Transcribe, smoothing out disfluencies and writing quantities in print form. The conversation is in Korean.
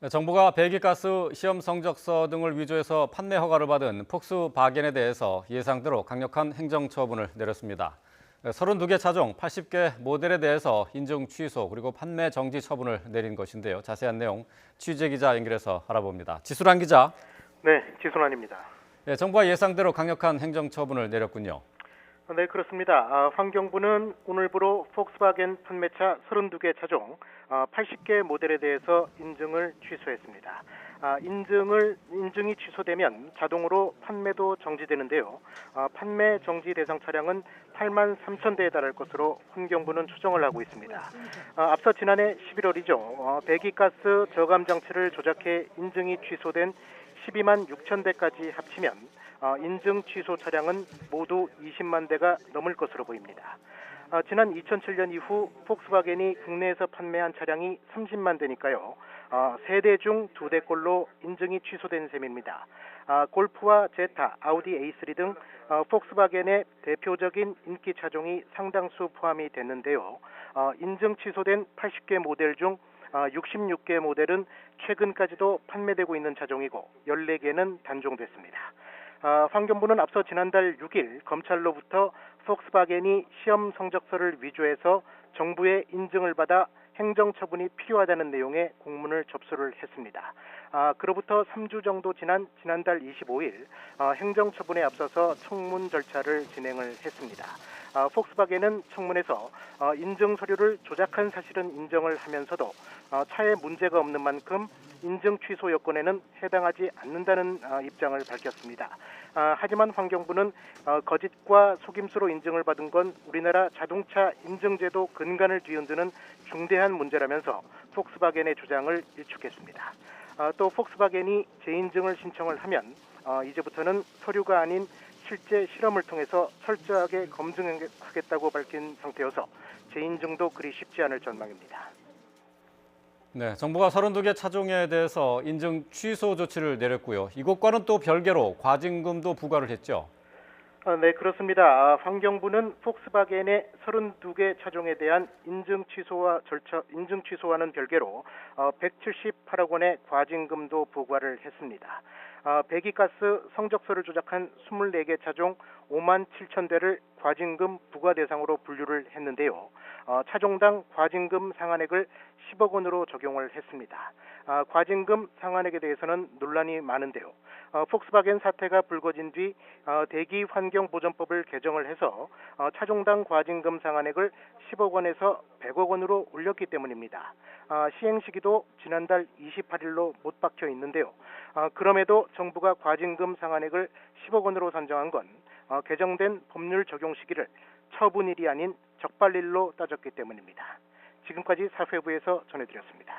네, 정부가 배기가스 시험 성적서 등을 위조해서 판매 허가를 받은 폭스바겐에 대해서 예상대로 강력한 행정처분을 내렸습니다. 32개 차종 80개 모델에 대해서 인증 취소 그리고 판매 정지 처분을 내린 것인데요. 자세한 내용 취재 기자 연결해서 알아봅니다. 지수란 기자. 네, 지순환입니다. 네, 정부가 예상대로 강력한 행정처분을 내렸군요. 네, 그렇습니다. 환경부는 오늘부로 폭스바겐 판매차 32개 차종 80개 모델에 대해서 인증을 취소했습니다. 인증이 취소되면 자동으로 판매도 정지되는데요. 판매 정지 대상 차량은 8만 3천 대에 달할 것으로 환경부는 추정을 하고 있습니다. 앞서 지난해 11월이죠. 배기가스 저감 장치를 조작해 인증이 취소된 12만 6천 대까지 합치면 인증 취소 차량은 모두 20만 대가 넘을 것으로 보입니다. 지난 2007년 이후 폭스바겐이 국내에서 판매한 차량이 30만 대니까요. 3대 중 2대꼴로 인증이 취소된 셈입니다. 골프와 제타, 아우디 A3 등 폭스바겐의 대표적인 인기 차종이 상당수 포함이 됐는데요. 인증 취소된 80개 모델 중 66개 모델은 최근까지도 판매되고 있는 차종이고 14개는 단종됐습니다. 환경부는 앞서 지난달 6일 검찰로부터 폭스바겐이 시험 성적서를 위조해서 정부의 인증을 받아 행정처분이 필요하다는 내용의 공문을 접수를 했습니다. 그로부터 3주 정도 지난 지난달 25일 행정처분에 앞서서 청문 절차를 진행을 했습니다. 폭스바겐은 청문에서 인증 서류를 조작한 사실은 인정을 하면서도 차에 문제가 없는 만큼 인증 취소 요건에는 해당하지 않는다는 입장을 밝혔습니다. 하지만 환경부는 거짓과 속임수로 인증을 받은 건 우리나라 자동차 인증제도 근간을 뒤흔드는 중대한 문제라면서 폭스바겐의 주장을 일축했습니다. 또 폭스바겐이 재인증을 신청을 하면 이제부터는 서류가 아닌 실제 실험을 통해서 철저하게 검증하겠다고 밝힌 상태여서 재인증도 그리 쉽지 않을 전망입니다. 네, 정부가 32개 차종에 대해서 인증 취소 조치를 내렸고요. 이것과는 또 별개로 과징금도 부과를 했죠. 네, 그렇습니다. 환경부는 폭스바겐의 32개 차종에 대한 인증 취소와는 별개로 178억 원의 과징금도 부과를 했습니다. 배기가스 성적서를 조작한 24개 차종 5만 7천 대를 과징금 부과 대상으로 분류를 했는데요. 차종당 과징금 상한액을 10억 원으로 적용을 했습니다. 과징금 상한액에 대해서는 논란이 많은데요. 폭스바겐 사태가 불거진 뒤 대기환경보전법을 개정을 해서 차종당 과징금 상한액을 10억 원에서 100억 원으로 올렸기 때문입니다. 시행 시기도 지난달 28일로 못 박혀 있는데요. 그럼에도 정부가 과징금 상한액을 10억 원으로 산정한 건 개정된 법률 적용 시기를 처분일이 아닌 적발일로 따졌기 때문입니다. 지금까지 사회부에서 전해드렸습니다.